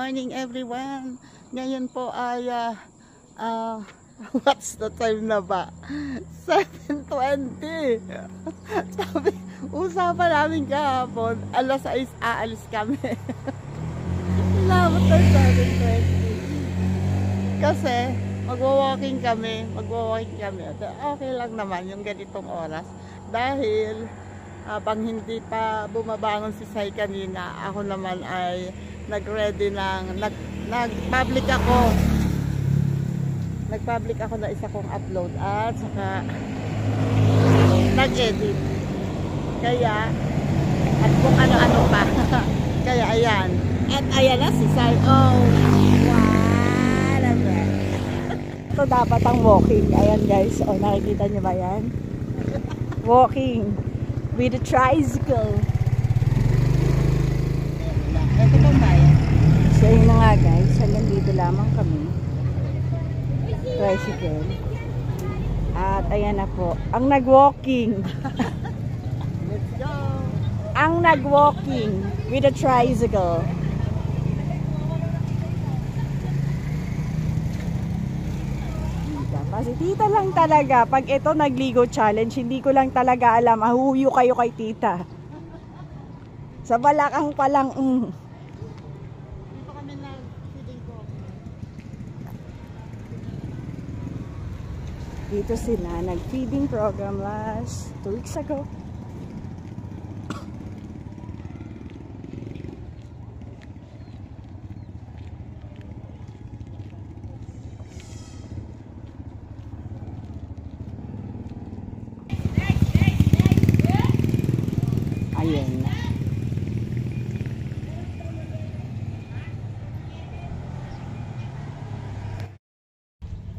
morning everyone. Ngayon po ay what's the time na ba? 7:20. Sabi, usapan namin kahapon, alas 6 aalis kami. Inabot na 7:20. Kasi magwa-walking kami. Okay lang naman yung ganitong oras. Dahil habang hindi pa bumabangon si Sai kanina, ako naman ay nag-ready ng nag-public ako na isa kong upload at saka nag-edit. Kaya at kung ano-ano pa. Kaya ayan. At ayan na si Sai. Oh, whatever. Ito dapat ang walking. Ayan guys. Oh, nakikita niyo ba yan? Walking with a tricycle. Ito bang bayan? So yun na nga guys, hanggang dito lamang kami. Tricycle. At ayan na po, ang nag-walking. Let's go! Ang nag-walking with a tricycle. Kasi tita lang talaga, pag ito nagligo challenge, hindi ko lang talaga alam, ahuyo kayo kay tita. Sa balakang pa lang, Dito kami nag-feeding ko. Dito sila, nag-feeding program last 2 weeks ago. Ayan.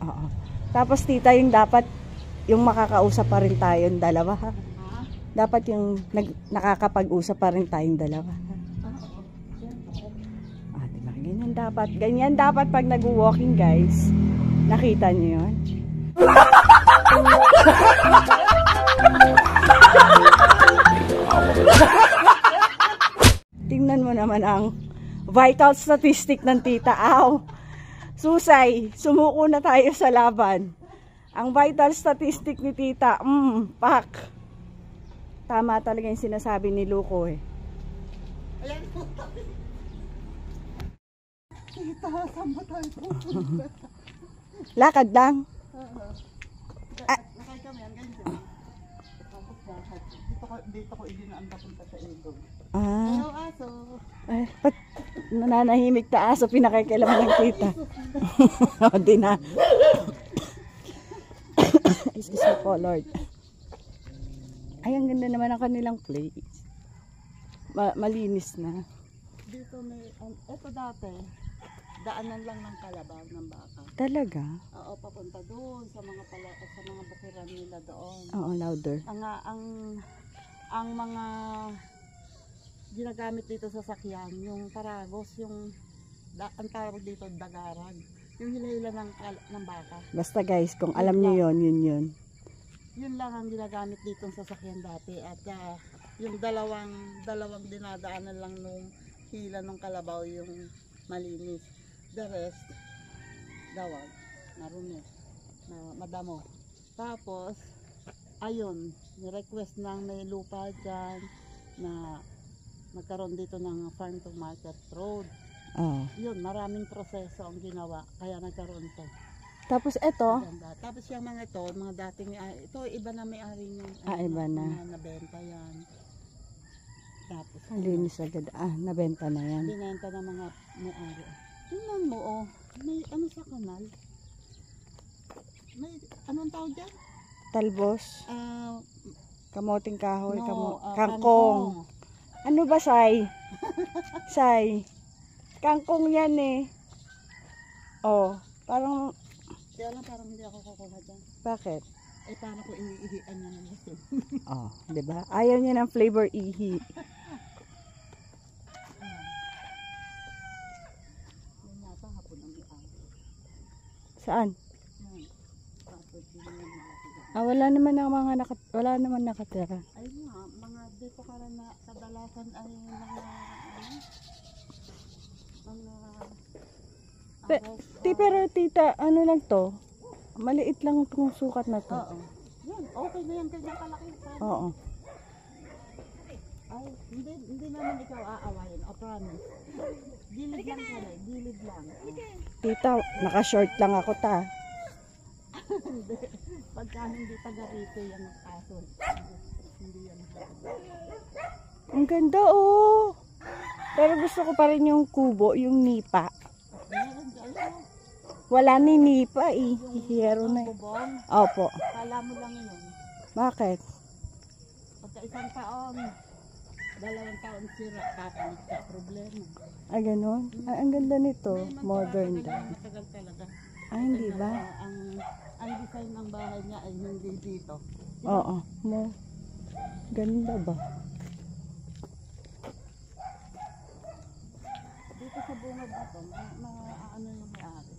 Oo. Tapos tita, yung dapat yung makakausap pa rin tayong dalawa ha. Dapat yung nakakapag-usap pa rin tayong dalawa. Diba? Ganyan dapat pag nag-walking guys. Nakita niyo yun? Tingnan mo naman ang vital statistic ng tita. Aw, Susay, sumuko na tayo sa laban. Ang vital statistic ni tita, pak. Tama talaga yung sinasabi ni Luko eh. Ayan po tayo. Tita, saan ba tayo pupunta? Lakad lang. Nakay kami, ang ganyan. Dito ko idinaan papunta sa ilog. Hello, aso. Ay, ba't nananahimik na aso, pinakaikilaman ng tita. O, di na. Excuse me po, Lord. Ay, ang ganda naman ang kanilang place. Malinis na. Dito may, eto dati, daanan lang ng kalabaw ng baka. Talaga? Oo, papunta doon sa mga bukiran nila doon. Oo, louder. Ang mga ginagamit dito sa sakyan, yung paragos, ang tawag dito dagaran, yung hila-hila ng baka. Basta guys, kung alam niyo yun lang ang ginagamit dito sa sakyan dati. At yung dalawang dinadaanan lang nung hila ng kalabaw yung malinis. The rest, dawag, marumi, madamo. Tapos ayun, ni-request ng may lupa dyan na magkaroon dito ng farm to market road. Yun, maraming proseso ang ginawa, kaya nagkaroon to. Tapos ito? Tapos yung mga ito, mga dating, ito iba na may-ari nyo. Iba na. Nabenta yan. Tapos, linis agad. Nabenta na yan. Binenta na mga may-ari. Tingnan mo, may ano sa kanal? May, anong tawag dyan? Talbos. Kamoting kahoy, kangkong. Ano ba, Sai? Sai. Kangkong yan eh. Oh, parang kaya lang parang hindi ako kukuha dyan. Bakit? Eh, paano ko iihian niya ng gusto? Oh, diba? Ayaw niya ng flavor ihi. Yan yata hapon ang iang. Saan? Wala naman nakatira. Ayun nga, mga dito ka na kadalasan ay mga Pero tita, ano lang to? Maliit lang itong sukat na to. Oo. Yan, okay na yan, ganyan kalaki. Oo. Ay, hindi naman ikaw aawayin, I promise. Gilid lang yan eh, gilid lang. Tita, naka-short lang ako ta. Hindi. Pagka hindi taga rito yan ang kaso. Hindi yan. Ang ganda oh. Pero gusto ko pa rin yung kubo, yung nipa. Meron dyan. Wala ni nipa eh. Hihero na eh. Bubong, Opo. kala mo lang yun. Bakit? Pagka isang taon, 2 taon sira, kakalit ka, problema. Ah, ganun? Ah, ang ganda nito. Hindi, Modern matagal daw. yan, matagal talaga. Ah, hindi ba? Ang design ng bahay niya ay hindi dito. Oo. Ganda ba? Dito sa bungad na to, ano yung may-ari.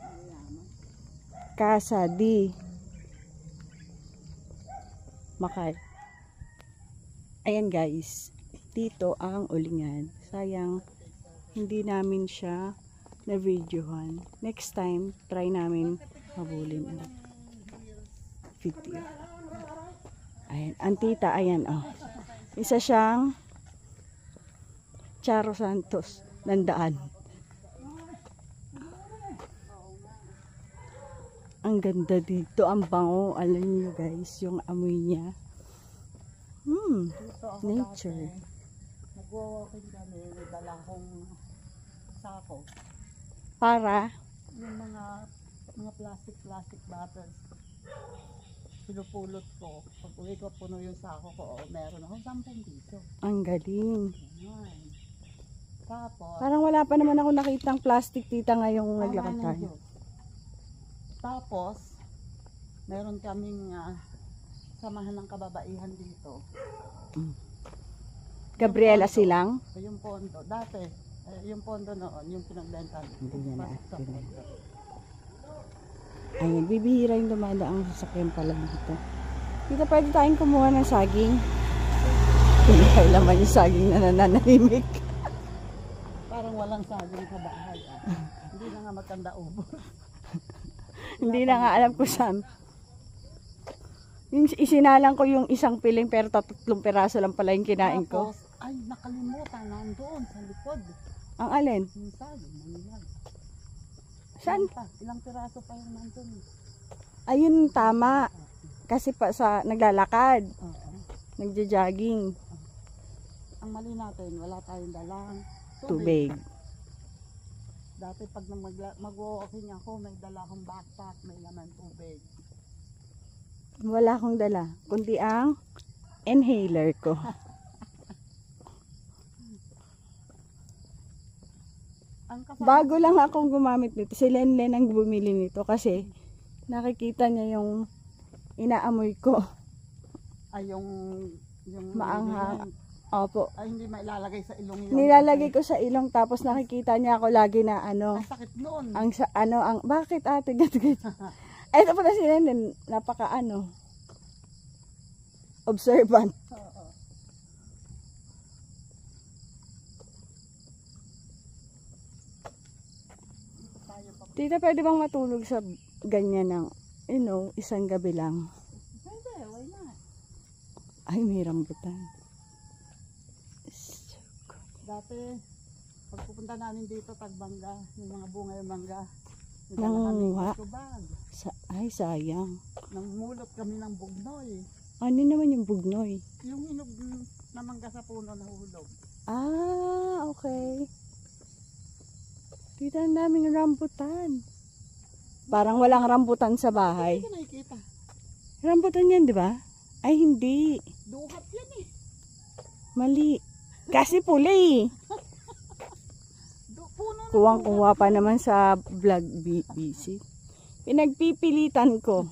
Mayaman. Casa di Makay. Ayan guys, dito ang ulingan. Sayang hindi namin siya na-videohan. Next time, try namin habulin ang video. Ayan, ang tita, ayan oh. Isa siyang Charo Santos ng daan. Ang ganda dito, ang bango. Alam niyo guys, yung amoy niya. Dito ako Nature. Nag-walking kami, may dala akong sako. Para? Yung mga plastic bottles. Pinupulot ko. Pag uwi ko, puno yung sako ko. Meron akong 10 piso. Ang galing. Ayan. Tapos, Parang wala pa naman ako nakitang plastic tita ngayong naglakad ng tayo. Diyos. Tapos, meron kaming samahan ng kababaihan dito. Gabriela silang? Yung pondo. Dati, yung pondo noon, yung pinagbenta. Hindi niya na Pasok sa pondo. Ayun, bibihira yung dumadaang sasakyan pala dito. Dito pwede tayong kumuha ng saging. Pinakailaman yung saging na nananahimik. Parang walang saging sa bahay. Hindi na nga matanda ubo. Hindi na nga alam ko saan. Yung isinalang ko yung isang piling pero 3 piraso lang pala yung kinain ko. Tapos, ay nakalimutan, nandoon sa likod. Ang alin? Yung saging, manilag. Saan? Ilang piraso pa yung nandun. Ayun, tama. Kasi pa sa naglalakad, Oo. nagja-jogging, Ang mali natin, wala tayong dalang tubig. Dati pag mag-walking ako, may dala akong backpack, may laman tubig. Wala akong dala, kundi ang inhaler ko. Bago lang akong gumamit nito. Si Lenlen ang bumili nito kasi nakikita niya yung inaamoy ko. Ay, yung Maanghang. Opo. Ay, hindi mailalagay sa ilong yun. Nilalagay ko sa ilong tapos nakikita niya ako lagi na ano. Ang sakit noon. Bakit ate? Ito pala si Lenlen, napaka observant. Oo. Tita, pwede bang matulog sa ganyan ng, isang gabi lang? Pwede, why not? Ay, may rambutan. Dati, pag pupunta namin dito, tagbangga, yung mga bunga yung mangga. Nangunguha? Tubag. Ay, sayang. Nangmulot kami ng bugnoy. Ano naman yung bugnoy? Yung hinog na mangga sa puno na hulog. Ah, okay. Tita, ang daming rambutan. Parang walang rambutan sa bahay. Hindi ko nakikita. Rambutan yan, di ba? Ay, hindi. Duhat yan eh. Mali. Kasi puli. Puno na. Kuwang-kuha pa naman sa vlog busy. Pinagpipilitan ko.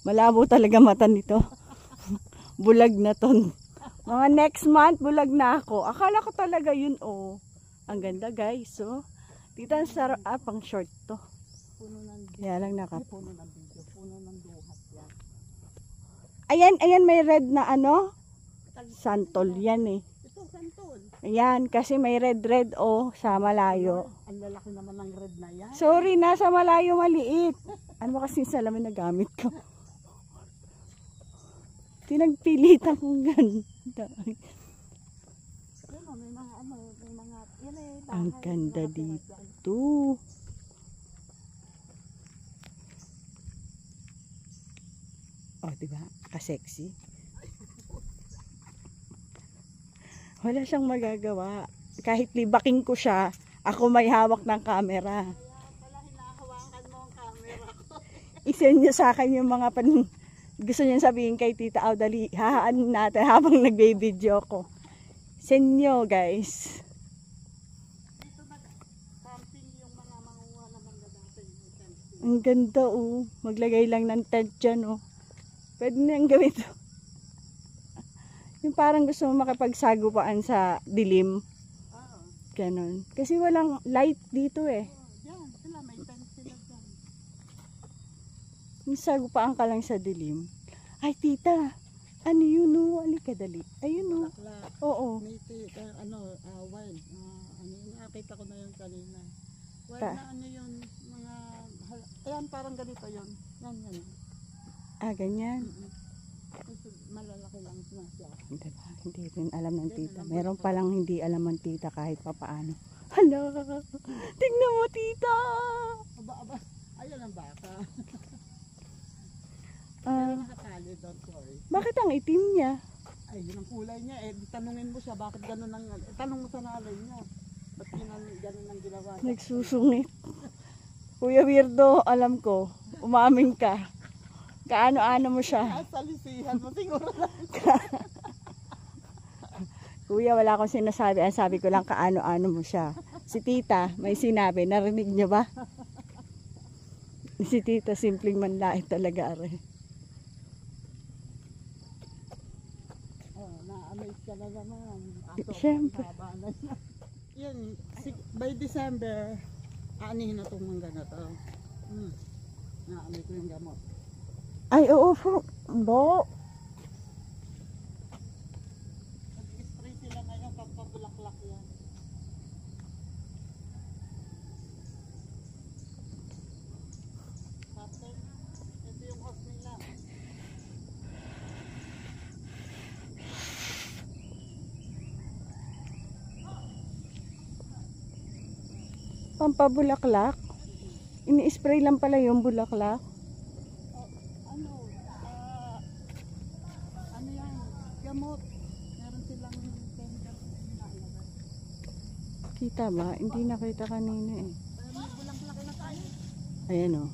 Malabo talaga mata nito. Bulag na ton. Mga next month, bulag na ako. Akala ko talaga yun, oh. Ang ganda, guys, oh. Tita, pang short to. Puno ng Kaya lang puno ng video. Puno ng duhat yan. Ayan, may red na Santol yan eh. Ito, santol. Ayan, kasi may red sa malayo. Ang lalaki naman ng red na yan. Sorry, nasa malayo maliit. Ano ba kasi salamin na gamit ko? Pinagpilitan kong ganda. Ano, may mga yan eh. Ang ganda dito. Oh, diba? Ka-sexy. Wala siyang magagawa. Kahit libaking ko siya, ako may hawak ng camera. Kaya pala hinahawakan mo ang camera ko. I-send niyo sa akin yung mga gusto niyo sabihin kay Tita Audali. Hahaan natin habang nagbe-video ko. Send niyo, guys. Dito nag-camping yung mga manguha na manggagating. Ang ganda, oh. Maglagay lang ng tent dyan, oh. Pwede nang gawin to. Yung parang gusto mo makipagsagupaan sa dilim. Oo. Ganon. Kasi walang light dito eh. Yan, sila may tent sila dyan. Yung sagupaan ka lang sa dilim. Ay, tita. Ano yun, oh? Alika, dali. Ayun, oh. Bakla. Oo. May wild. Nakakita ko na yun kanina. Wild Ta. na ano yun, ayan parang ganito yun. Yan. Ah, ganyan. Kasi malalaki lang na siya. Diba? Hindi rin alam ng tita. Meron palang hindi alam ng tita kahit papaano. Hala! Tingnan mo, tita! Aba. Ayan ang baka. Ah, Pero nakatali, don't worry. bakit ang itim niya? Ay, yun ang kulay niya. Tanungin mo siya, bakit gano'n ang... tanong mo sa nanay niya. Ba't gano'n ang ginawa niya? Nagsusungit. Kuya Weirdo, alam ko. Umamin ka. Kaano-ano mo siya. Salisihan mo, siguro lang. Kuya, wala akong sinasabi. Ang sabi ko lang kaano-ano mo siya. Si tita, may sinabi. Narinig niyo ba? Si tita, simpleng manlait talaga, are. Na-amaze ka na naman. Siyempre. Yan, by December, aanihin na itong mangga na ito. Na-amay ko yung gamot. Ay, oo. Bo. Nag-spray sila ngayon pagpabulaklak yan. Kapten, ito yung host nila. Pampabulaklak. Ini-spray lang pala yung bulaklak. Ano yan? Gamot. Meron silang chemical na ilagay. Kita ba? Hindi nakita kanina eh. May bulaklak na tayo. Ayan o.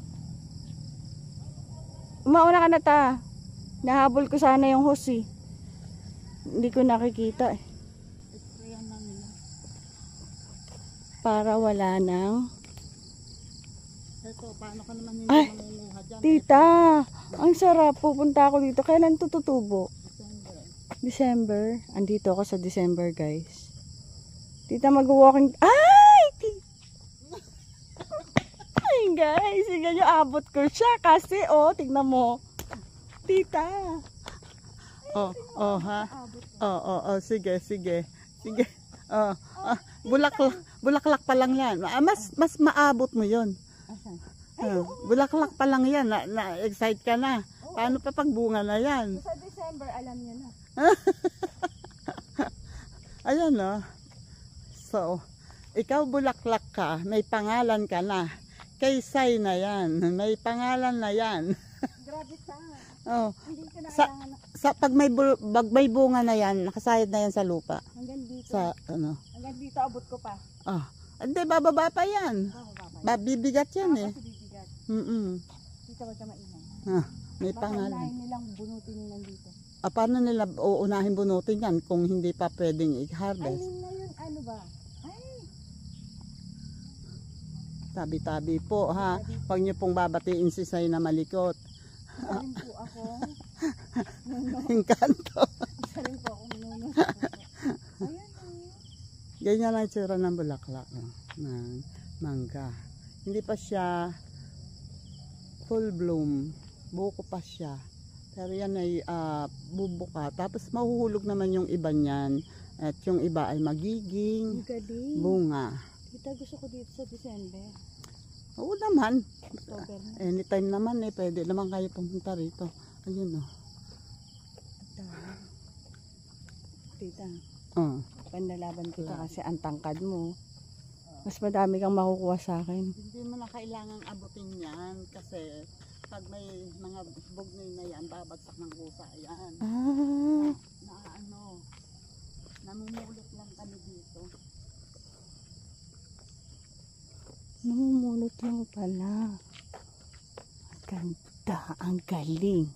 Umauna ka na ta. Nahabol ko sana yung hosi. Hindi ko nakikita eh. Sprayan na nila. Para wala nang... Ito, paano ka naman hindi Ay, mangunguha dyan? Tita, ang sarap. Pupunta ako dito. Kailan to tutubo? December. December. Andito ako sa December, guys. Tita, mag-walking... Ay! Ay, guys. Sige nyo, abot ko siya. Kasi, oh, tignan mo. Tita. Ha? Sige. Bulaklak pa lang yan. Mas maabot mo yon. Bulaklak pa lang yan. Na-excite ka na. Paano pa pag bunga na yan? Sa December, alam niya na. Ayan o. So, ikaw bulaklak ka. May pangalan ka na. Kaysay na yan. May pangalan na yan. Grabe ka. Oh. Hindi ko na Sa, kailangan. pag may bunga na yan, nakasayad na yan sa lupa. Hanggang dito. Hanggang dito, abot ko pa. Hindi, bababa pa yan. Babibigat yan eh. Kasi bibigat. Dito wag ka mainang. May Baka pangalan. unahin nilang bunutin nila dito. Paano nila uunahin bunutin yan kung hindi pa pwedeng i-harvest? Alin na yun, ano ba? Ay, Tabi-tabi po ha. Huwag niyo pong babatiin si Say na malikot. isa rin po ako. Engkanto. Isa rin po akong nuno. Ayan o. Ganyan ang itsura ng bulaklak ng mangga. Hindi pa siya full bloom. Buko pa siya. Pero yan ay bubuka. Tapos mahuhulog naman yung iba niyan At yung iba ay magiging Galing. bunga. Tita, gusto ko dito sa December. Oo naman. October na. Anytime naman pwede naman kayo pumunta rito. Ayun At dami. Tita, Oh. panlalaban kita kasi ang tangkad mo. Mas madami kang makukuha sa akin. Hindi mo na kailangang abutin yan kasi pag may mga bugnoy na yan, babagsak ng kusa yan. Ah, Namumulot lang kami dito. namumulot lang pala. Ang ganda, ang galing.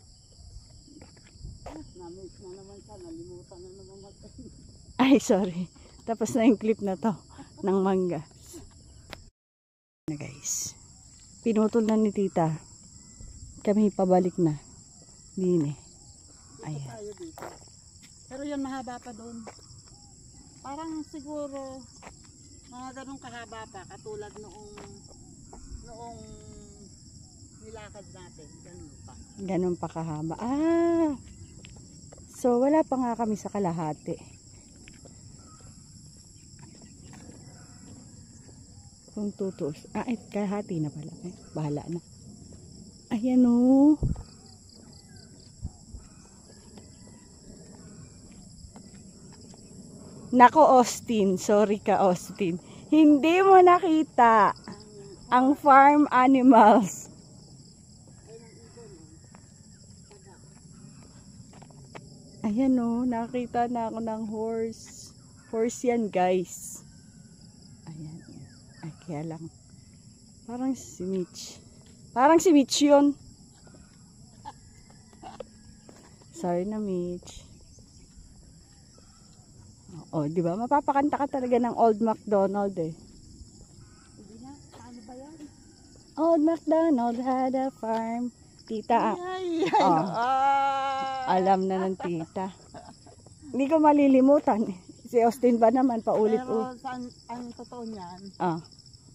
Namit na naman siya, nalimutan na naman magkasin. Ay, sorry. Tapos na yung clip na to ng manggas. Na guys, pinutol na ni tita. Kami pabalik na. Dine. Ayan. Tayo dito. Pero yan mahaba pa doon. Parang siguro mga ganong kahaba pa katulad noong nilakad natin. Ganun pa. Ganun pa kahaba. Ah! So, wala pa nga kami sa kalahati. Kung tutos. Kalahati na pala. Bahala na. Ayan o. Nako, Austin. Sorry ka, Austin. Hindi mo nakita ang farm animals. Ayan o. Nakita na ako ng horse. Horse yan, guys. Ayan. Ay, kaya lang. Parang si Mitch. Parang si Mitch yun. Sorry na, Mitch. Oh, di ba? Mapapakanta ka talaga ng Old MacDonald eh. Hindi na, paano ba yan? Old MacDonald had a farm. Tita, alam na ng tita. Hindi ko malilimutan. Si Austin ba naman paulit-ulit. Pero ang totoo niyan,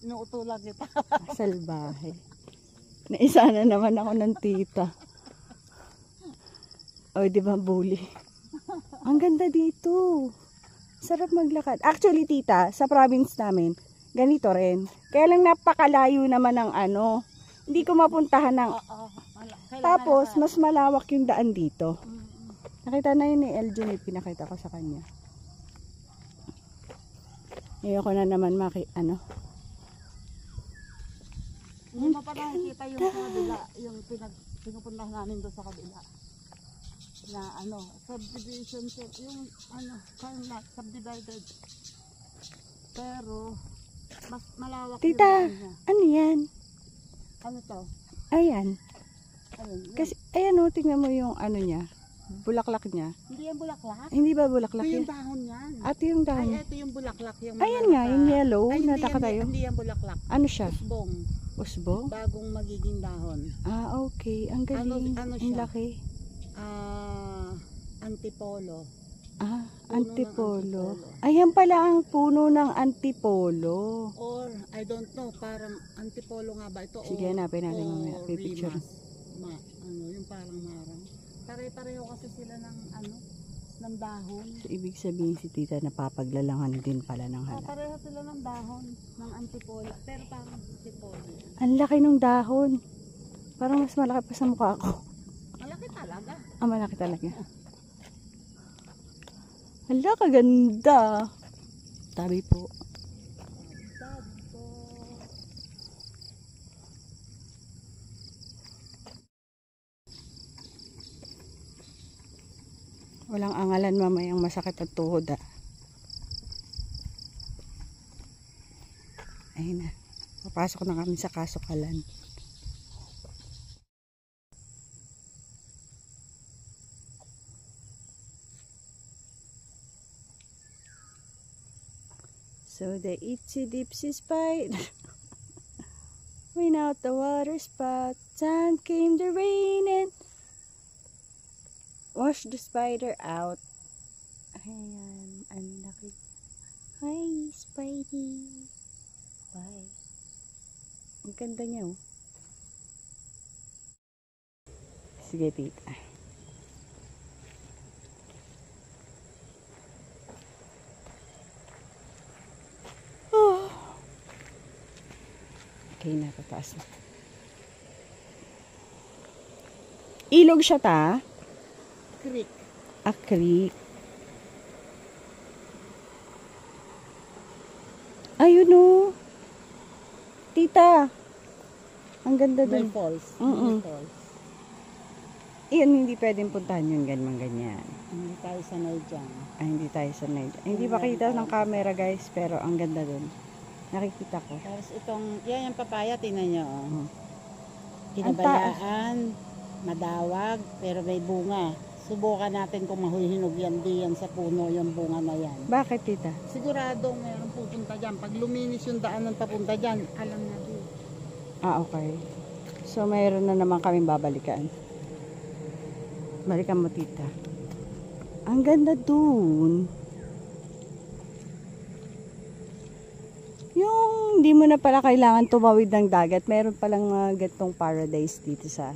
inuutulan kita. Salbahe. Naisa na naman ako ng tita. O, di ba, bully? Ang ganda dito. Sarap maglakad. Actually, tita, sa province namin, ganito rin. Kaya lang napakalayo naman ng ano. Hindi ko mapuntahan ng... Tapos, mas malawak yung daan dito. Nakita na yun ni Elgin, pinakita ko sa kanya. Ayoko na naman Hindi mo pa nakikita yung kabila, yung pinupuntahan namin doon sa kabila. Na subdivision set, yung farm lot, subdivided. Pero, mas malawak tita, yung niya. Ano yan? Ano to? Ayan. Ayun. Kasi, ayan o, tingnan mo yung ano niya. Bulaklak niya. Hindi yan bulaklak? Hindi ba bulaklak Ito yan? yung dahon yan. At yung dahon. Ay, ito yung bulaklak. Yung Ayan nga, yung yellow. Ay, Nataka tayo. Hindi yan bulaklak. Ano siya? Usbong. Usbong? Bagong magiging dahon. Ah, okay. Ang galing. Ano Ang siya? laki. Antipolo. Ah, Puno antipolo. ng antipolo. Ayan pala ang puno ng antipolo. Or, I don't know, parang antipolo nga ba ito? Sige, hanapin natin mamaya. O Pipicture. rimas. Yung parang marang. Pare-pareho kasi sila ng dahon. So, ibig sabihin si tita napapaglalangan din pala ng hala. Pareho sila ng dahon ng antipolo. Pero parang antipolo. Ang laki ng dahon. Parang mas malaki pa sa mukha ko. Malaki talaga. Malaki talaga. Hala, kaganda. Tabi po. Walang angalan mamayang masakit at tuhod ah. Ayun na. Papasok na kami sa kasukalan. So the itsy dipsy spider went out the water spot. Time came the rain and washed the spider out. Ayan, ang laki. Hi, Spidey. Bye. Ang ganda niya oh. Sige, tita. Nakataas na. Ilog siya ta? Creek. A creek. Ayun o. Tita. Ang ganda May dun. falls. Mm-mm. May falls. Iyan, hindi pwedeng puntahan yun, ganyan. Hindi tayo sanay dyan. Ay, hindi tayo sanay. Hindi pa kita ng camera, guys, pero ang ganda dun. Nakikita ko. Tapos itong, yan yung papaya, tingnan nyo. Oh. Hmm. Kinabayaan, madawag, pero may bunga. Subukan natin kung mahuhinog yan diyan sa puno yung bunga na yan. Bakit, tita? Sigurado mayroong pupunta dyan. Pag luminis yung daan ng papunta dyan, alam na din. Ah, okay. So, mayroon na naman kaming babalikan. Balikan mo, tita. Ang ganda dun. Yung hindi mo na pala kailangan tumawid ng dagat. Meron palang mga gantong paradise dito sa...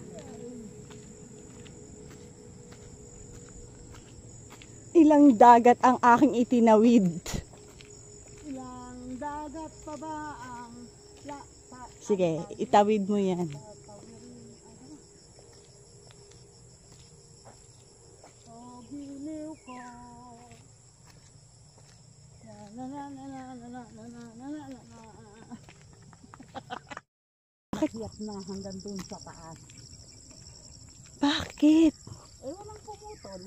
Ilang dagat ang aking itinawid. Ilang dagat pa ba ang... Sige, itawid mo yan. Oh, giliw ko. Na na na na na na na na na na na. Akyat na hanggang dun sa taas. Bakit? Eh, walang pumutol.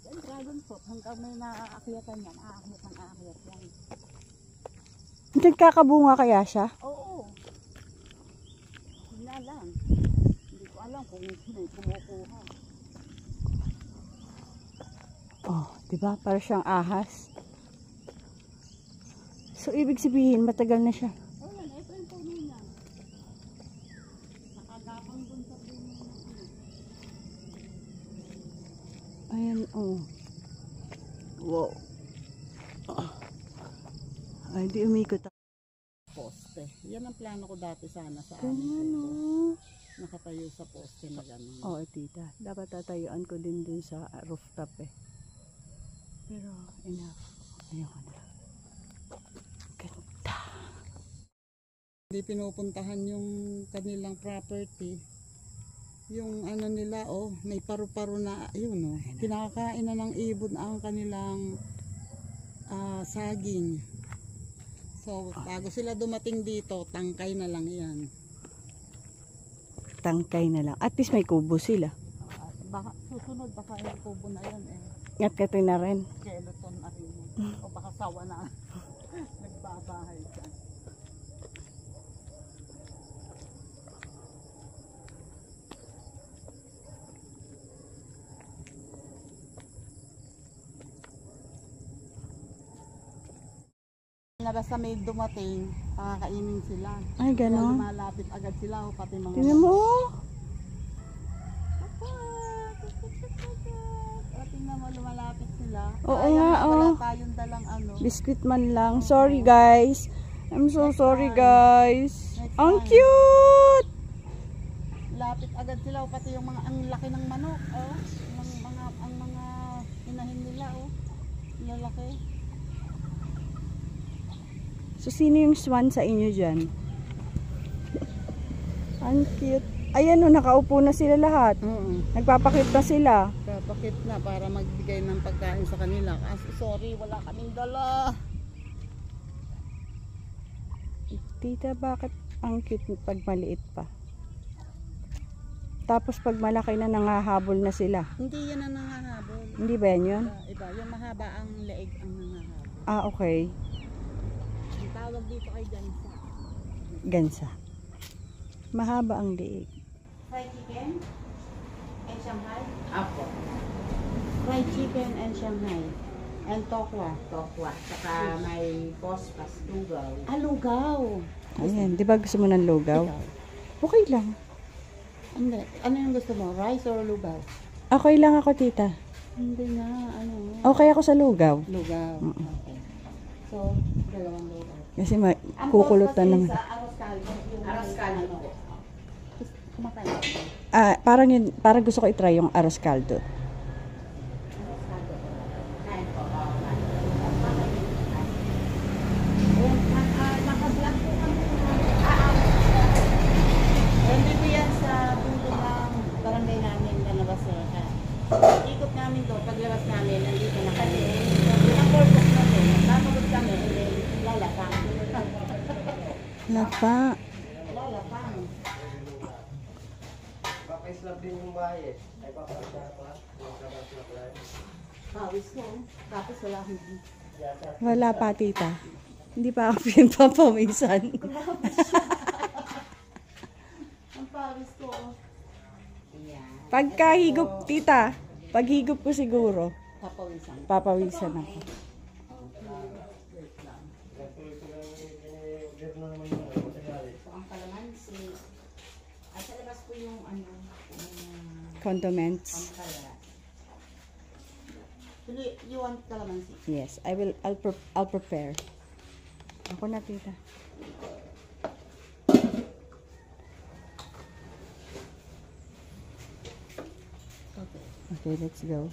Ang dragon fruit, hanggang may naaakyatan yan, aakyat yan. Nagkakabunga kaya siya? Oo. Hindi na lang. Hindi ko alam kung may kumukuha. Oh, diba? Para siyang ahas. So, ibig sabihin, matagal na siya. Oh, yan. Ito yung puno niya. Nakagapang dun sa puno niya. Ayan, oh. Wow. Ay, di umikot ako. Poste. Yan ang plano ko dati sana sa Ganyan, amin. oh. Nakatayo sa poste na gano'n. Oo, tita. Dapat tatayuan ko din dun sa rooftop eh. Pero, enough. Ayoko na. Ganda. Hindi pinupuntahan yung kanilang property. Yung ano nila, oh, may paru-paro na, yun, oh. Kinakain na ng ibon ang kanilang saging. So, bago sila dumating dito, tangkay na lang yan. Tangkay na lang. At least may kubo sila. Baka susunod, baka yung kubo na yan eh. Ngat-kati na rin. Skeleton na rin. O baka sawa na. Nagbabahay dyan. Na basta may dumating, pakakainin sila. Ay, Kaya gano'n. lumalapit agad sila, o pati mga... Tingnan mo. Tingnan mo, lumalapit sila. Oo nga, wala oh. tayong dalang ano. Biscuit man lang. Sorry, guys. I'm so sorry, guys. Ang cute! Lapit agad sila, o pati yung mga, ang laki ng manok, oh. Ang mga inahin nila, oh. Lalaki. So, sino yung swan sa inyo dyan? Ang cute. Ayan o, nakaupo na sila lahat. Nagpapakit na sila. Kapakit na para magbigay ng pagkain sa kanila. Kasi sorry, wala kaming dala. Tita, bakit ang cute pag maliit pa? Tapos pag malaki na, nangahabol na sila. Hindi yan ang nangahabol. Hindi ba yan yun? Iba, yung mahaba ang leeg ang nangahabol. Ah, okay. Ang tawag dito ay gansa. Gansa. Mahaba ang liig. Fried chicken and Shanghai? Apo. Fried chicken and Shanghai. And tokwa. Tokwa. Saka may pospas, lugaw. Ah, lugaw. Ayan, di ba gusto mo ng lugaw? Ikaw? Okay lang. Hindi. Ano yung gusto mo? Rice or lugaw? Okay lang ako, tita. Hindi nga. Ano? Okay ako sa lugaw. Lugaw. Okay. So, dalawang lugaw. Kasi kukulot na naman. Sa arroz caldo. Arroz caldo po. Kumakain ako. Ah, parang gusto ko i-try yung arroz caldo. Arroz caldo po. Kain po. Naka-vlog po kami. Lapa. Lalapang. Papa-slap din yung bahay eh. Ay, papa-slap pa. Pawis ko. Tapos wala hindi. Wala pa, tita. Hindi pa ako pinagpapawisan. Ang pawis ko. Pagkahigop, tita, paghigop ko siguro, Papawisan. papawisan ako. Wait lang. So, ang kalamansi. Ay, sa labas po yung ano, Condiments. pampala. You want calamansi? Yes, I'll prepare. Ako na, tita. Okay. Okay, let's go.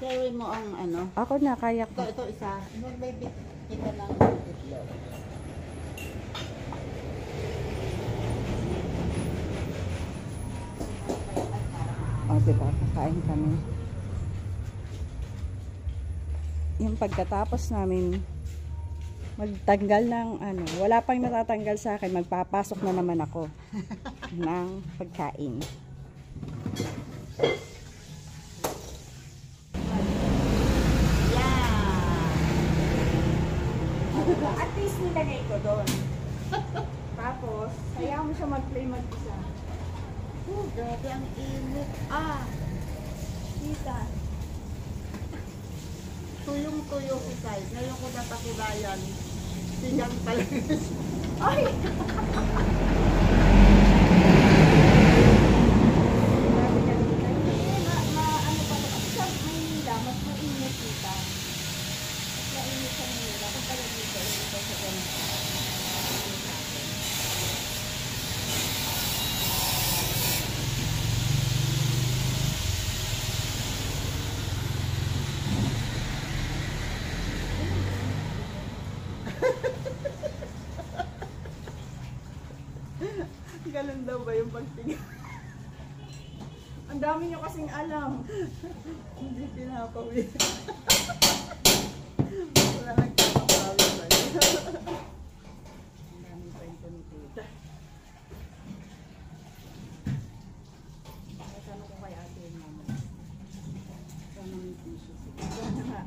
Carry mo ang ano. Ako na, kaya ko. Ito isa. Magbibit kita ng itlog. O, diba? Kakain kami. Yung pagkatapos namin magtanggal ng ano, wala pang natatanggal sa akin, magpapasok na naman ako ng pagkain. At least nilagay ko doon. Tapos, kaya mo siya mag-play mag-isa. Oh, grabe ang init. Ah! Tita. Tuyong-tuyo si Sai. Ngayon ko napakulayan. Sigang talaga. Ay! Grabe ka, tita. Ano pa ito? Kasi sa Maynila, mas mainit, tita. Mas mainit sa Maynila. Kung pala dito, init sa ganito. Ganun daw ba yung pagtingin? Ang dami nyo kasing alam. Hindi pinapawid. Wala nagpapawid ba yun? Ang daming kwento ni tita. Kasama ko kay ate yung mama. Kasama may tissue siya.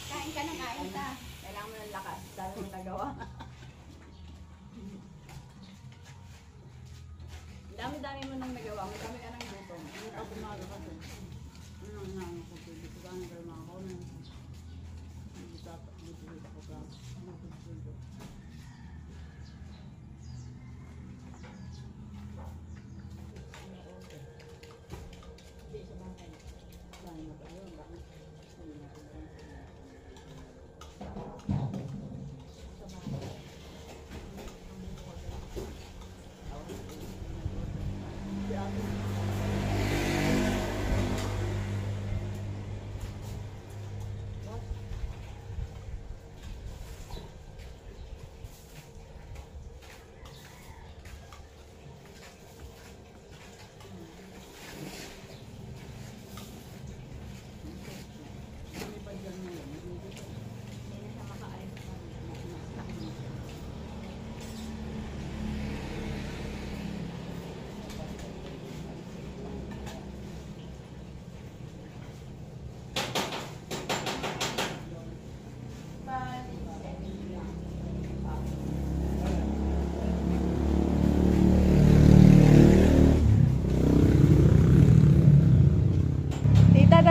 Kain ka na, kain ka. Kailangan mo ng lakas. Dahil mo nagawa. Dami-dami mo nang nagawa. Madami ka nang gutom. Hindi ako kumalo kasi. Ano nga ako sa pwede ko gano'n kayo mga comments. Hindi dapat dito ko pa. Ano ko dito.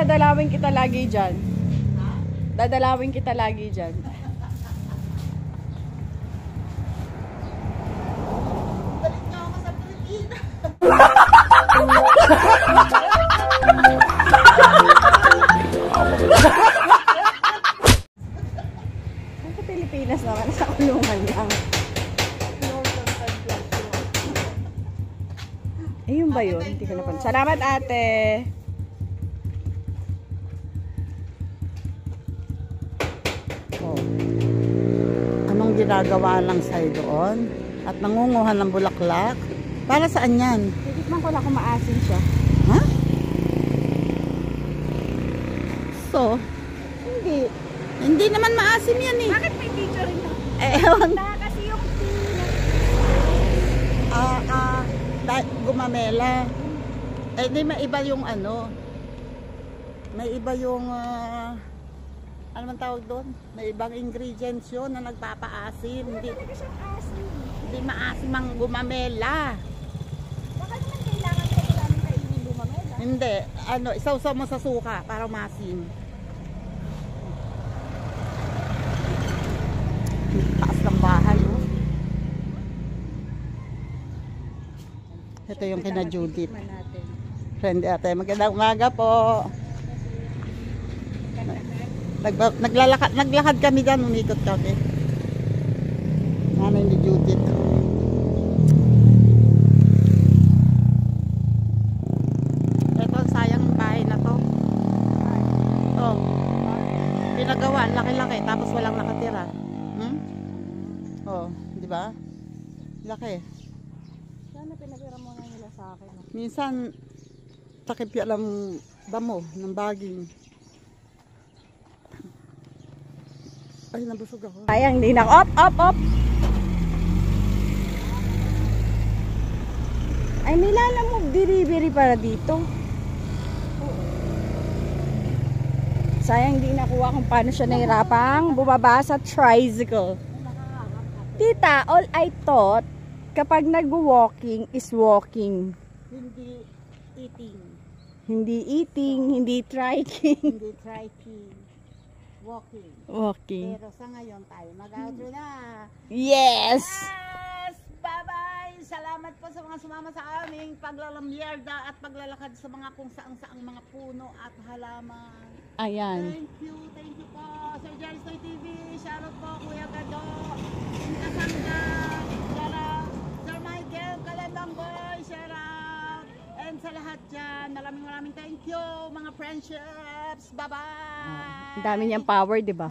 dadalawin kita lagi dyan. Dadalawin kita lagi dyan. Balik niyo ako sa Pilipinas. Sa Pilipinas naman, sa kulungan lang. Ayun ba yun? Hindi ko napan. Salamat ate! Oh. Anong ginagawa lang sa'yo doon? At nangunguha ng bulaklak? Para saan yan? Titikman ko lang kung maasin siya. Ha? So, Hindi. hindi naman maasim yan eh. Bakit may picture rin na? Ewan. Kasi yung Gumamela. Eh, di may iba yung ano. May iba yung, ano man tawag doon? May ibang ingredients yun na nagpapaasim. Hindi maasim ang gumamela. Baka naman kailangan ko namin kainin lumamela. Hindi. Ano, isaw-saw mo sa suka para maasim. Taas ng bahay, oh. Ito yung kina Judith. Friend ate, magandang umaga po. Naglakad kami dyan, umikot kami. Nanay ni Judith. Ito, sayang yung bahay na to. Oh. Pinagawa, laki-laki, tapos walang nakatira. Oh, di ba? Laki. Sana pinagpira muna nila sa akin. Minsan, takip yan ang damo ng baging. Ay, nabusog ako. Sayang din ako. Op! Ay, may lalamog delivery para dito. Sayang din nakuha kung paano siya nahirapang bumaba sa tricycle. Tita, all I thought, kapag nag-walking is walking. Hindi eating. Hindi eating, hindi trying. Hindi trying. Walking. Walking. Pero sa ngayon tayo mag-outro na. Yes! Yes! Bye-bye! Salamat po sa mga sumama sa aming paglalamyerda at paglalakad sa mga kung saan-saang mga puno at halaman. Ayan. Thank you po. Sir Jerry's Toy TV. Shoutout po, Kuya Gado. Kasangga. Shoutout. Sir Michael, Kalendang Boy. Shoutout. And sa lahat dyan, maraming thank you, mga friendships. Bye-bye! Ang dami niyang power, di ba?